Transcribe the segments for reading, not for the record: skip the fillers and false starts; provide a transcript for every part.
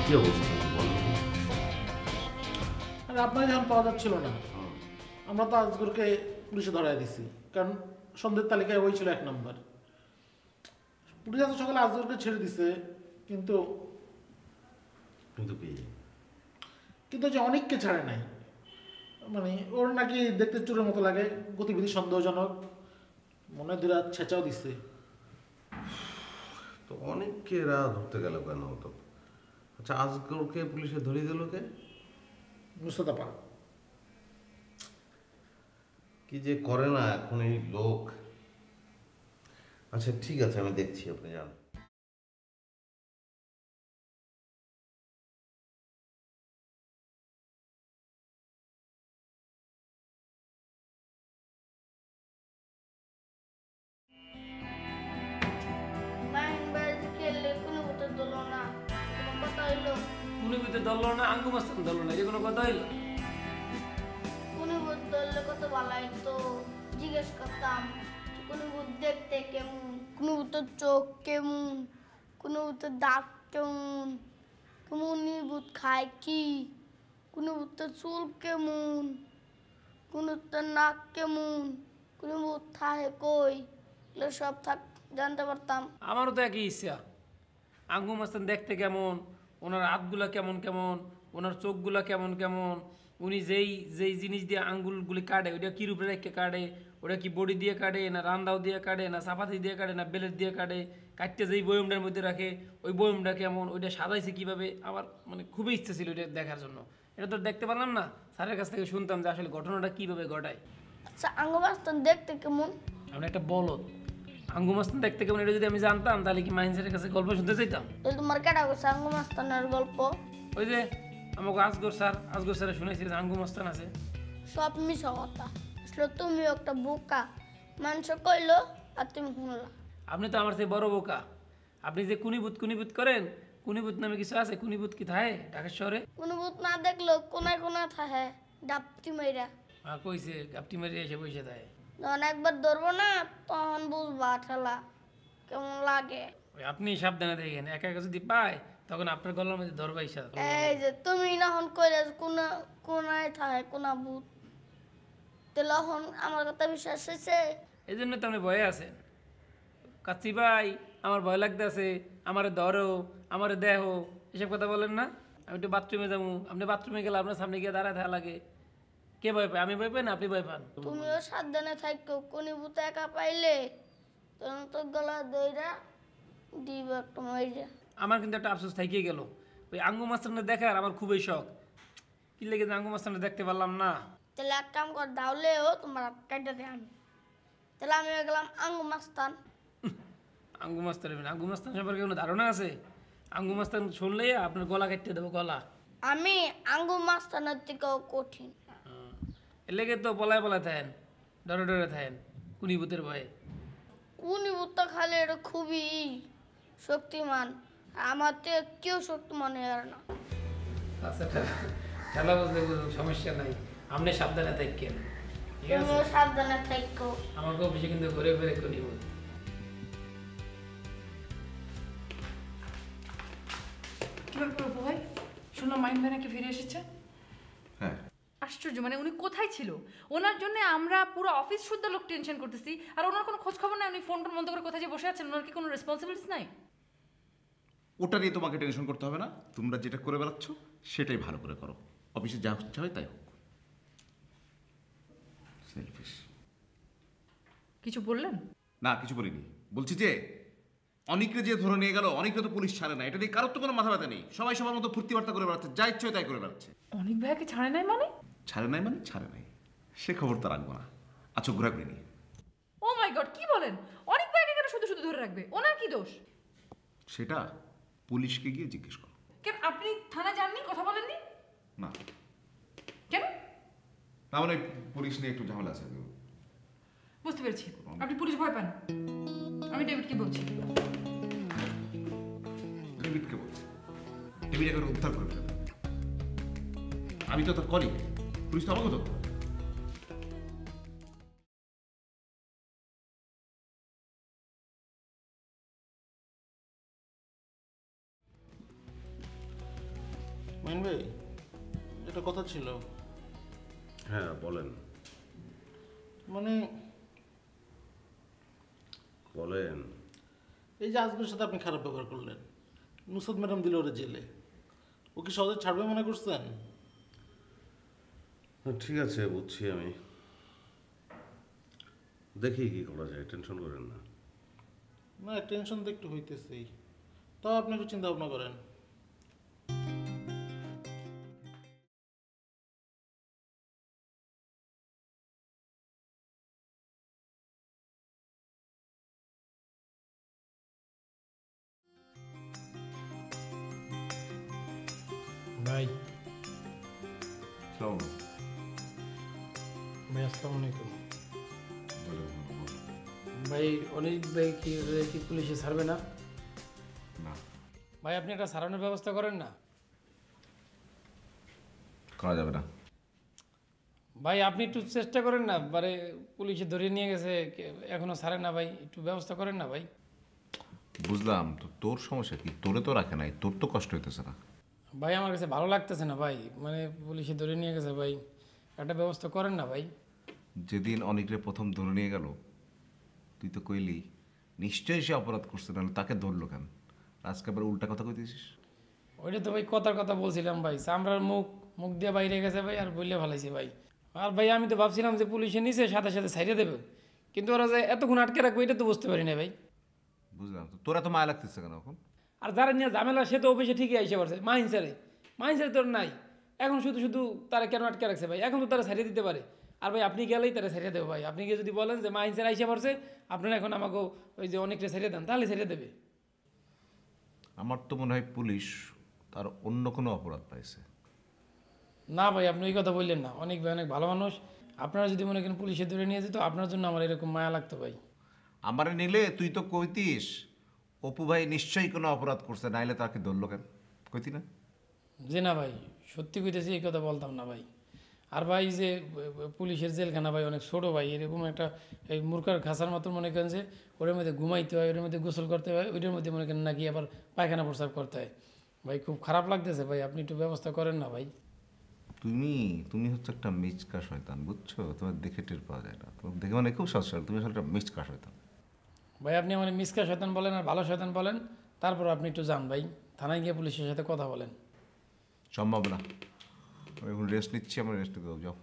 কি অবস্থা বলো? আর আপনাকে যখন পাওয়া যাচ্ছিল না, আমরা তো আজগরকে পুলিশে ধরাই দিছি, কারণ সন্ধ্যের তালিকায় ওই ছিল 1 নম্বর। পুলিশ আজ সকালে আজগরকে ছেড়ে দিছে, কিন্তু কিন্তু কি কিন্তু যে অনেককে ছাড়ে নাই। মানে ওর নাকি দেখতে চোরের মতো লাগে, গতিবিধি সন্দেহজনক, মনে হয় দুরা ছেঁচাও দিচ্ছে। তো অনেককে এরা ধরতে গেল কেন তো? আচ্ছা, আজকে পুলিশে ধরিয়ে দিল কে? মুস্তফা। কি যে করে না এখন এই লোক। আচ্ছা ঠিক আছে, আমি দেখছি, আপনি যান। কুনিবিতে ধরলো না, আঙ্গু মাস্তান ধরলো না, যে কোনো কথা হইলো? কুনিবুত ধরলে কত ভালাই তো জিজ্ঞেস করতাম কুনিবুত দেখতে কেমন, কুনিবুতের চোখ কেমন, কুনিবুতের দাঁত কেমন, কুনিবুত খায় কি, কুনিবুতের চুল কেমন, কুনিবুতের নাক কেমন, কুনিবুত থাকে কই, এগুলো সব জানতে পারতাম। আমারও তো একই ইচ্ছা। আঙ্গু মাস্তান দেখতে কেমন, ওনার হাতগুলা কেমন কেমন, ওনার চোখগুলা কেমন কেমন, উনি যেই যেই জিনিস দিয়ে আঙ্গুলগুলি কাটে ওইটা কী রূপে রেখে কাটে, ওটা কি বড়ি দিয়ে কাটে না রান্দাও দিয়ে কাটে না চাপাতি দিয়ে কাটে না বেলেট দিয়ে কাটে, কাটতে যেই বয়মটার মধ্যে রাখে ওই বয়মটা কেমন, ওইটা সাজাইছে কীভাবে, আমার মানে খুবই ইচ্ছে ছিল ওইটা দেখার জন্য। এটা তো দেখতে পারলাম না, স্যারের কাছ থেকে শুনতাম যে আসলে ঘটনাটা কীভাবে ঘটায়। আচ্ছা আঙ্গমাস্তান দেখতে কেমন? আমরা একটা বলদ, আঙ্গু মাস্তান দেখতে কেমন এটা যদি আমি জানতাম তাহলে কি মাইন্সের কাছে গল্প শুনতে চাইতাম? তাহলে তোমার কেটা গেছে আঙ্গমাস্তানের গল্প? ওই যে আমাকে আসগর স্যারে শুনেছি যে আঙ্গু মাস্তান আছে। সব মিশা কথা, আসলে তুমি একটা বোকা, মানুষ কইলো আর তুমি শুনলা। আপনি তো আমার চেয়ে বড় বোকা। আপনি যে কুনিবুত করেন, কুনিবুত নামে কিছু আছে? কুনিবুত কি থাকে ঢাকা শহরে? কোনো ভূত না দেখলো কোনায় কোনায় থাকে ডাবটি মাইরা। আর কইছে গাপটি মারি এসে বসে থাকে। যখন একবার ধরবো না তখন বুঝবা ঠেলা কেমন লাগে। ওই আপনি সাবধানে দেখেন, একা একা যদি পায় তখন আপনার গলার মধ্যে ধরবাই সাথে। এই যে তুমি নখন কইলে কোনা কোনায় থাকে কোনা ভূত, তাহলে এখন আমার কথা বিশ্বাস হয়েছে? এই জন্য তো আপনি ভয়ে আছেন। কাচ্চি ভাই আমার ভয় লাগতেছে, আমারে ধরো, আমারে দেহ, এসব কথা বলেন না। আমি একটু বাথরুমে যাবো, আপনি বাথরুমে গেলে আপনার সামনে গিয়ে দাঁড়ায় থাকা লাগে। কে ভয় পায়? আমি ভয় পাই না আপনি ভয় পান? তুমিও সাবধানে থাকো, কোনি ভূত একা পাইলে তখন তো গলা দইরা দিব একটা মাইরা। আমার কিন্তু একটা আফসোস থাকিয়ে গেল, ওই আঙ্গু মাস্টারনে দেখার আমার খুবই শখ। কি লেগে যে আঙ্গু মাস্টারনে দেখতে পারলাম না। তাহলে এক কাম কর দাওলেও তোমার কাটা দে আমি, তাহলে আমি হয়ে গেলাম আঙ্গু মাস্তান। আঙ্গু মাস্টার আঙ্গু মাস্তান সম্পর্কে কোনো ধারণা আছে? আঙ্গু মাস্তান শুনলেই আপনার গলা কেটে দেবো, গলা। আমি আঙ্গু মাস্তানের থেকেও কঠিন। এর লেগে তো পলায় থাকেন, ডরে ডরে থাকেন কুনিভূতের ভয়ে। কুনি ভূতটা খালি এটা খুবই শক্তিমান, আমার থেকে কেউ শক্তিমান হয় না। আচ্ছা খেলা বুঝলে বুঝুন, সমস্যা নাই, আপনি সাবধানে থাকেন, ঠিক আছে? তুমিও সাবধানে থাকো। আমাকে অফিসে কিন্তু ঘুরে ফিরে কুনিভূত। কি ব্যাপার ভাই, শুনলাম মাইন ভাই নাকি ফিরে এসেছে? হ্যাঁ, আশ্চর্য, মানে উনি কোথায় ছিল? ওনার জন্য আমরা পুরো অফিস শুদ্ধ লোক টেনশন করতেছি, আর ওনার কোনো খোঁজ খবর নাই। উনি ফোন বন্ধ করে কোথায় যে বসে আছেন, ওনার কি কোনো রেসপন্সিবিলিটিস নাই? ওটা নিয়ে তোমাকে টেনশন করতে হবে না। তোমরা যেটা করে বেড়াচ্ছ সেটাই ভালো করে করো। অফিসে যা হচ্ছে হয় তাই হোক। সেলফিশ। কিছু বললেন? না, কিছু বলিনি। বলছি যে অনেকরে যে ধরে নিয়ে গেল, অনেকরে তো পুলিশ ছাড়ে না। এটা নিয়ে কারোর তো কোনো মাথা ব্যথা নেই। সবাই সবার মতো ফুর্তি বার্তা করে বেড়াচ্ছে, যা ইচ্ছে হয় তাই করে বেড়াচ্ছে। অনেক ভাইয়াকে ছাড়ে নাই মানে? ছাড়ে নাই মানে ছাড়ে নাই, সে খবর তো রাখবো না। আচ্ছা, ঘোরাঘুরি নিয়ে। ও মাই গড, কি বলেন? অনেক ভাইয়াকে কেন শুধু শুধু ধরে রাখবে? ওনার কি দোষ? সেটা পুলিশকে গিয়ে জিজ্ঞেস করো। কেন আপনি থানা যাননি, কথা বলেননি? না কেন? না, মানে পুলিশ নিয়ে একটু ঝামেলা আছে। বুঝতে পেরেছি, আপনি পুলিশ ভয় পান। আমি ডেভিডকে বলছি। ডেভিডকে বলছি? ডেভিড এখন উদ্ধার করে ফেলবে। আমি তো তার কলিগ, পুলিশ তো আমাকে তো। মাইন ভাই, এটা কথা ছিল। হ্যাঁ বলেন। মানে বলেন। এই যে আজকের সাথে আপনি খারাপ ব্যবহার করলেন, নুসরত ম্যাডাম দিল ওরা জেলে, ও কি সহজে ছাড়বে মনে করছেন? ঠিক আছে, বুঝছি আমি। দেখি কি করা যায়, টেনশন করেন না। না, টেনশন তো একটু হইতেছেই, তাও আপনি একটু চিন্তা ভাবনা করেন। ভাই চলো ভাই আসসালামু আলাইকুম। ভাই অনেক ভাই কি পুলিশে ছাড়বে না? না ভাই আপনি একটা সারানোর ব্যবস্থা করেন না। করা যাবে না। ভাই আপনি একটু চেষ্টা করেন না, মানে পুলিশে ধরে নিয়ে গেছে এখনো ছাড়ে না ভাই, একটু ব্যবস্থা করেন না ভাই। বুঝলাম, তো তোর সমস্যা কি? তোরে তো রাখে নাই, তোর তো কষ্ট হইতেছে না। ভাই আমার কাছে ভালো লাগতেছে না ভাই, মানে পুলিশে ধরে নিয়ে গেছে ভাই, একটা ব্যবস্থা করেন না ভাই। যেদিন অনেকরে প্রথম ধরে নিয়ে গেল, তুই তো কইলি নিশ্চয়ই সে অপরাধ করছে, নাহলে তাকে ধরলো কেন? আজকে আবার উল্টা কথা কইতেছিস। ওইটা তো ভাই কথার কথা বলছিলাম ভাই, চামড়ার মুখ মুখ দিয়ে বাইরে গেছে ভাই, আর বললে ভালাইছে ভাই। আর ভাই আমি তো ভাবছিলাম যে পুলিশে নিচে সাথে সাথে ছাইড়ে দেবে, কিন্তু ওরা যে এতক্ষণ আটকে রাখবে এটা তো বুঝতে পারি না ভাই। বুঝলাম, তো তোরা তো মায়া লাগতেছে কেন এখন? আর যারা নিয়ে ঝামেলা সে তো অফিসে ঠিকই আইসে পারছে, মাইন্সারে তোর নাই, এখন শুধু শুধু তারা কেন আটকে রাখছে ভাই? এখন তো তারা ছাড়িয়ে দিতে পারে। আর ভাই আপনি গেলেই তারা ছাড়িয়ে দেবে ভাই, আপনি গিয়ে যদি বলেন যে মাইন্সারে আইসে পারছে, আপনারা এখন আমাকে ওই যে অনেকটা ছাড়িয়ে দেন, তাহলে ছাড়িয়ে দেবে। আমার তো মনে হয় পুলিশ তার অন্য কোনো অপরাধ পাইছে। না ভাই আপনি এই কথা বললেন না, অনেক ভাই অনেক ভালো মানুষ, আপনারা যদি মনে করেন পুলিশে ধরে নিয়ে যেত, আপনার জন্য আমার এরকম মায়া লাগতো ভাই। আমারে নিলে তুই তো কইতিস অপু ভাই নিশ্চয়ই কোনো অপরাধ করছে, নাইলে তাকে ধরলো কেন? কইতি না? যে না ভাই সত্যি কইতেছি, এই কথা বলতাম না ভাই। আর ভাই যে পুলিশের জেলখানা ভাই অনেক ছোটো ভাই, এরকম একটা এই মূর্খার খাঁচার মতো মনে করেন যে ওর মধ্যে ঘুমাইতে হয়, ওর মধ্যে গোসল করতে হয়, ওইটার মধ্যে মনে করেন নাকি আবার পায়খানা প্রস্রাব করতে হয়। ভাই খুব খারাপ লাগতেছে ভাই, আপনি একটু ব্যবস্থা করেন না ভাই। তুমি হচ্ছে একটা মিচকা শয়তান, বুঝছো? তোমার দেখে টের পাওয়া যায় না, তোমার দেখে মানে খুব সচ্ছল, তুমি আসলে একটা মিচকা শয়তান। ভাই আপনি আমার মিসকা শয়তান বলেন আর ভালো শয়তান বলেন, তারপর আপনি একটু যান ভাই, থানায় গিয়ে পুলিশের সাথে কথা বলেন। সম্ভব না, আমি এখন রেস্ট নিচ্ছি, আমার রেস্ট নিতে দাও, যাও।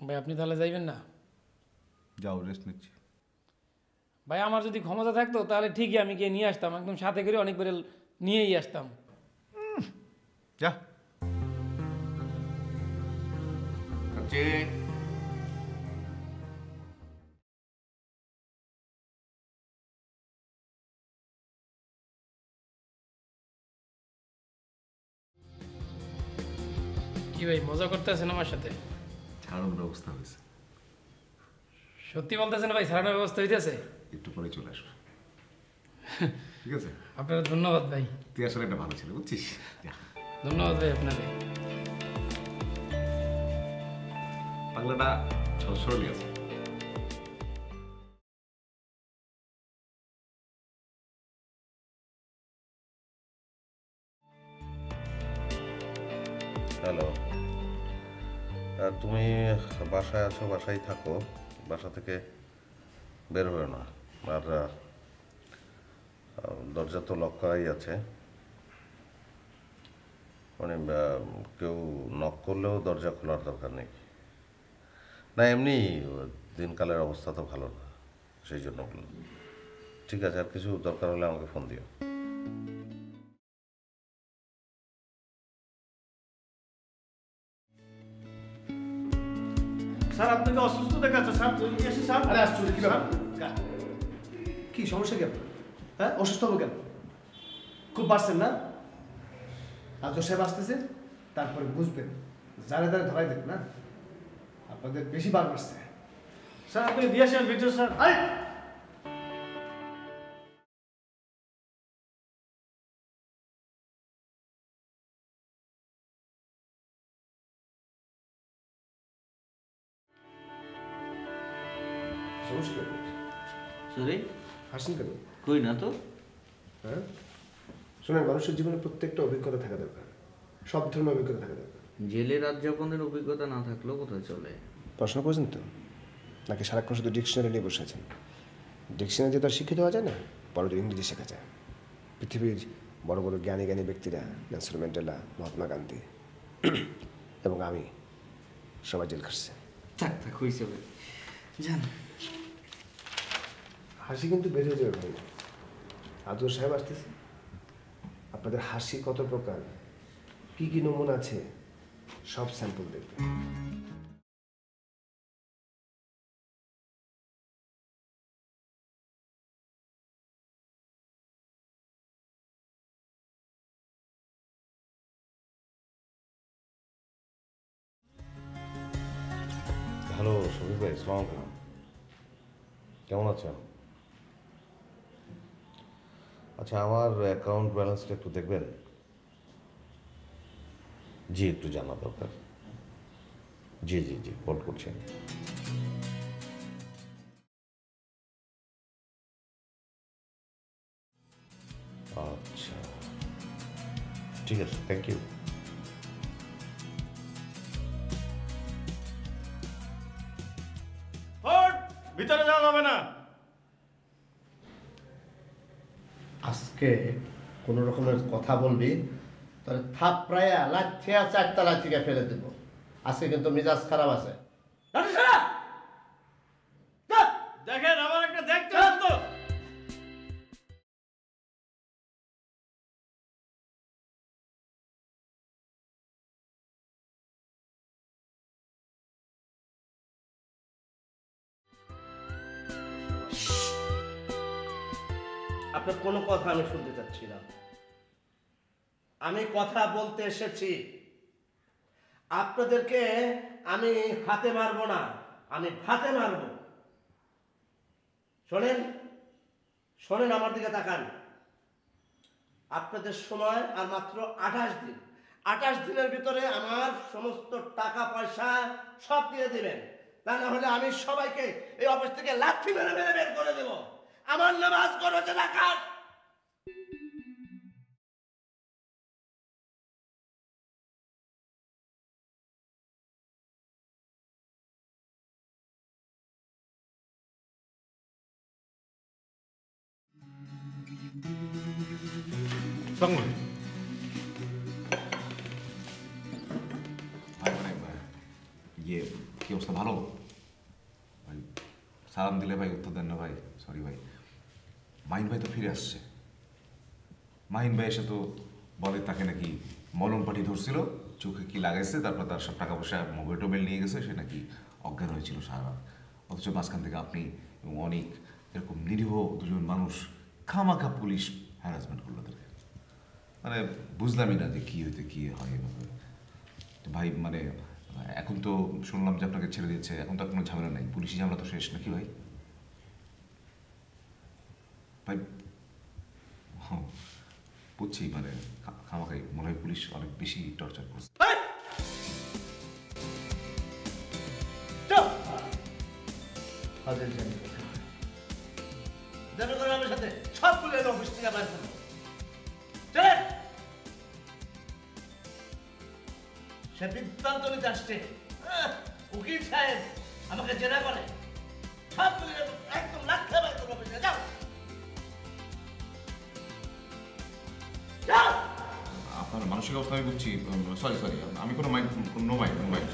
ভাই আপনি তাহলে যাইবেন না? যাও, রেস্ট নিচ্ছি। ভাই আমার যদি ক্ষমতা থাকতো তাহলে ঠিকই আমি গিয়ে নিয়ে আসতাম, একদম সাথে করে অনেকবার নিয়েই আসতাম। যা কাছে। কি ভাই মজা করতেছেন আমার সাথে? ছাড়ানোর ব্যবস্থা হয়েছে। সত্যি বলতেছেন ভাই, ছাড়ানোর ব্যবস্থা হইতেছে? একটু পরে চলে আসবে, ঠিক আছে? আপনার ধন্যবাদ ভাই। তুই আসলে একটা ভালো ছেলে, বুঝছিস? যা। ধন্যবাদ ভাই আপনাকে। বাংলাটা সরলি আছে। হ্যালো, তুমি বাসায় আছো, বাসায় থাকো, বাসা থেকে বের হয়ে না। আর দরজা তো লক করাই আছে, মানে কেউ নক করলেও দরজা খোলার দরকার নেই। না এমনি দিনকালের অবস্থা তো ভালো না, সেই জন্য বললাম। ঠিক আছে, আর কিছু দরকার হলে আমাকে ফোন দিও। স্যার আপনাকে অসুস্থ দেখাচ্ছে স্যার, এসে স্যার। আরে আশ্চর্য, কি ব্যাপার? কি সমস্যা কি আপনার? হ্যাঁ, অসুস্থ হবো কেন? খুব বাড়ছেন না? আজ সাহেব আসতেছে, তারপরে বুঝবেন, যারে যারে ধরাই দেবেন না, আপনাদের বেশি বার বাড়ছে। স্যার আপনি দিয়ে আসেন ভিডিও স্যার। আরে সমস্যা কি আপনার? সরি, হাসছেন কেন? কই না তো। হ্যাঁ, শোনেন, মানুষের জীবনে প্রত্যেকটা অভিজ্ঞতা থাকা দরকার। সব ধরনের অভিজ্ঞতা থাকে দরকার। জেলে রাত যাপনের অভিজ্ঞতা না থাকলেও কোথায় চলে? পড়াশোনা করেছেন তো, নাকি সারাক্ষণ শুধু ডিকশনারি নিয়ে বসে আছেন? ডিকশনারি দিয়ে তো আর শিক্ষিত হওয়া যায় না, বড়দের ইংরেজি শেখা যায়। পৃথিবীর বড় বড় জ্ঞানী জ্ঞানী ব্যক্তিরা, নেলসন ম্যান্ডেলা, মহাত্মা গান্ধী এবং আমি সবাই জেল খাটছে। থাক থাক হয়েছে ভাই, জান। হাসি কিন্তু বের হয়ে যাবে ভাই। আজগর সাহেব আসতেছে, আপনাদের হাসি কত প্রকার, কি কি নমুনা আছে সব স্যাম্পল দেখবে। হ্যালো শফিক ভাই, আসসালামু আলাইকুম। কেমন আছেন? আচ্ছা, আমার অ্যাকাউন্ট ব্যালেন্সটা একটু দেখবেন? জি, একটু জানা দরকার। জি জি জি, ফোন করছেন। আচ্ছা, ঠিক আছে, থ্যাংক ইউ। ভিতরে যাওয়া যাবে না। আজকে কোনো রকমের কথা বলবি তাহলে থাপড়াইয়া লাঠিয়া 4 তলা থেকে ফেলে দেবো। আজকে কিন্তু মিজাজ খারাপ আছে। দেখেন আমার একটা দেখতে হবে তো। আপনার কোনো কথা আমি শুনতে চাচ্ছি না। আমি কথা বলতে এসেছি, আপনাদেরকে আমি হাতে মারবো না, আমি ভাতে মারবো। শোনেন শোনেন, আমার দিকে তাকান। আপনাদের সময় আর মাত্র 28 দিন। 28 দিনের ভিতরে আমার সমস্ত টাকা পয়সা সব দিয়ে দিবেন, তা না হলে আমি সবাইকে এই অফিস থেকে লাথি মেরে মেরে বের করে দেবো। আমার নাম আজগর হোসেন আকাশ। ইয়ে কি অবস্থা, ভালো ভাই? সালাম দিলে ভাই উত্তর দেন না ভাই। সরি ভাই। মাহিন ভাই তো ফিরে আসছে। মাহিন ভাই এসে তো বলে তাকে নাকি মলম পাটি ধরছিল, চোখে কি লাগাইছে, তারপর তার সব টাকা পয়সা মোবাইল টোবাইল নিয়ে গেছে, সে নাকি অজ্ঞান হয়েছিল সারা রাত। অথচ মাঝখান থেকে আপনি এবং অনেক এরকম নিরীহ দুজন মানুষ খামাখা পুলিশ হ্যারাসমেন্ট করলো তাদেরকে। মানে বুঝলামই না যে কী হইতে কী হয় এভাবে। তো ভাই মানে এখন তো শুনলাম যে আপনাকে ছেড়ে দিয়েছে, এখন তো আর কোনো ঝামেলা নাই, পুলিশি ঝামেলা তো শেষ নাকি ভাই? ভাই বুঝছি, মানে খামাখাই মনে হয় পুলিশ অনেক বেশি টর্চার করছে। আমার সাথে সবগুলো অফিস থেকে বাইর করবো। সে বৃত্তান্ত নিতে আসছে। উকিল সাহেব আমাকে জেরা করে, সবগুলো একদম লাক্ষা বাইর করবো অফিসে। যাও যাও। আপনার মানসিক অবস্থা আমি বুঝছি। সরি সরি, আমি কোনো mind, no mind, no mind.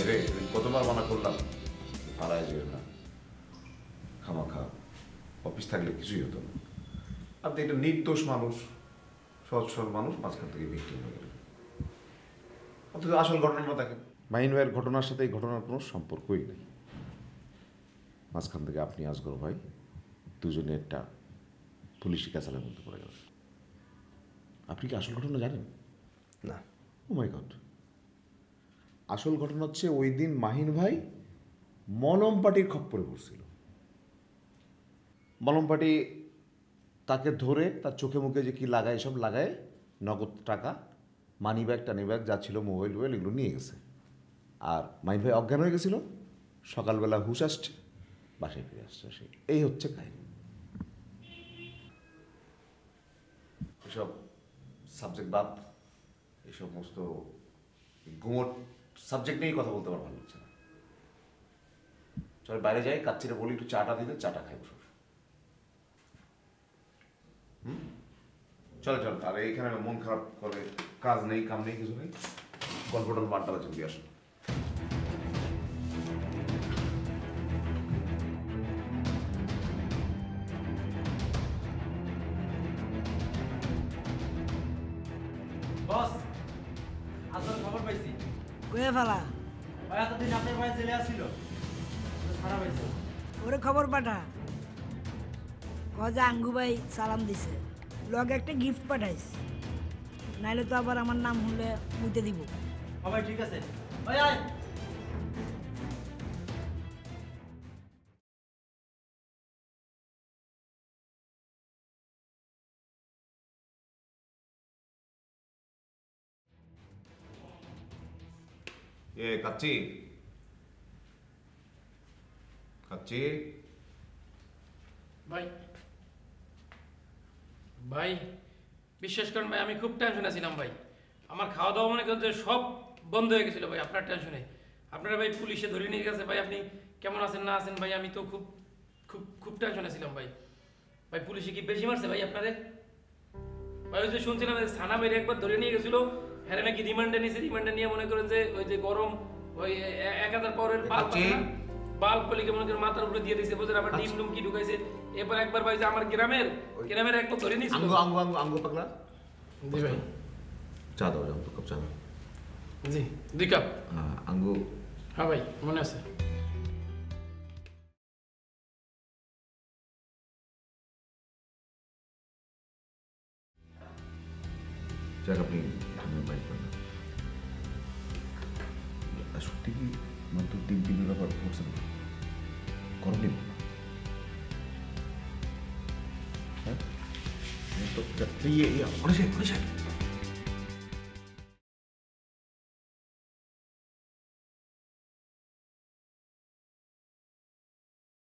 রে কতবার মানা করলাম পাড়ায় যেও না, খামাখা অফিস থাকলে কিছুই হতো না। আপনি একটা নির্দোষ মানুষ, সহজ সরল মানুষ, মাঝখান থেকে ভিক্টিম হয়ে গেলেন। অথচ আসল ঘটনাটা দেখেন, মাহিন ভাইয়ের ঘটনার সাথে এই ঘটনার কোনো সম্পর্কই নেই। মাঝখান থেকে আপনি আজগর ভাই দুজনে একটা পুলিশি ক্যাসালের মধ্যে পড়ে গেলেন। আপনি কি আসল ঘটনা জানেন? না। ও মাই গড! আসল ঘটনা হচ্ছে ওই দিন মাহিন ভাই মলম পাটির খপ্পরে পড়ছিল। মলম পাটি তাকে ধরে তার চোখে মুখে যে কি লাগায় সব লাগায়, নগদ টাকা, মানি ব্যাগ টানি ব্যাগ যা ছিল, মোবাইল টোবাইল এগুলো নিয়ে গেছে। আর মাইন ভাই অজ্ঞান হয়ে গেছিল, সকালবেলা হুশ আসছে, বাসায় ফিরে আসছে। সে এই হচ্ছে কাহিনী। এসব সাবজেক্ট বাদ, এই সমস্ত গুমট সাবজেক্ট নিয়েই কথা বলতে আমার ভালো লাগছে না। চল বাইরে যাই, কাচ্চিরে বলি একটু চাটা দিতে, চাটা খাই বসে। চলো চল। আর এইখানে মন খারাপ করে কাজ নেই, কাম নেই, কিছু নেই, গল্প টল্প আড্ডা বাজে দিয়ে আসো। বস, আসল খবর পাইছি। কয়ে ফেলা ভাই এতদিন আপনার ভাই জেলে আসছিল, ছাড়া পাইছে। ওরে খবর পাঠা, কজা আঙ্গু ভাই সালাম দিছে, লগে একটা গিফট পাঠাইস, নাইলে তো আবার আমার নাম হলে মুইতে দিব। ভাই ঠিক আছে, ভাই আয়। এ কাচ্চি, কাচ্চি, ভাই ভাই বিশ্বাস করেন ভাই, আমি খুব টেনশনে ছিলাম ভাই। আমার খাওয়া দাওয়া মনে করেন যে সব বন্ধ হয়ে গেছিল ভাই আপনার টেনশনে। আপনারা ভাই পুলিশে ধরে নিয়ে গেছে ভাই, আপনি কেমন আছেন না আছেন ভাই, আমি তো খুব খুব খুব টেনশনে ছিলাম ভাই। ভাই পুলিশে কি বেশি মারছে ভাই আপনারে? ভাই ওই যে শুনছিলাম যে থানা বাইরে একবার ধরে নিয়ে গেছিল, হ্যাঁ নাকি রিমান্ডে নিয়েছে, রিমান্ডে নিয়ে মনে করেন যে ওই যে গরম ওই 1000 পাওয়ারের বাল্ব কলিকে মনে করেন মাথার উপরে দিয়ে দিয়েছে, বুঝলেন? আবার ডিম ডুম কি ঢুকাইছে। এবার একবার ভাই যে আমার গ্রামের এক লোক ধরে নিয়েছিল। আঙ্গু আঙ্গু আঙ্গু আঙ্গু পাগলা। জি ভাই, চা দাও, যাও, 2 কাপ চা দাও। জি 2 কাপ। হ্যাঁ আঙ্গু। হ্যাঁ ভাই মনে আছে। যাক আপনি বাইক করেন। সত্যি কি মাত্র 3 দিনের ব্যাপার করছেন? গরম দিন, হ্যাঁ তো অনেক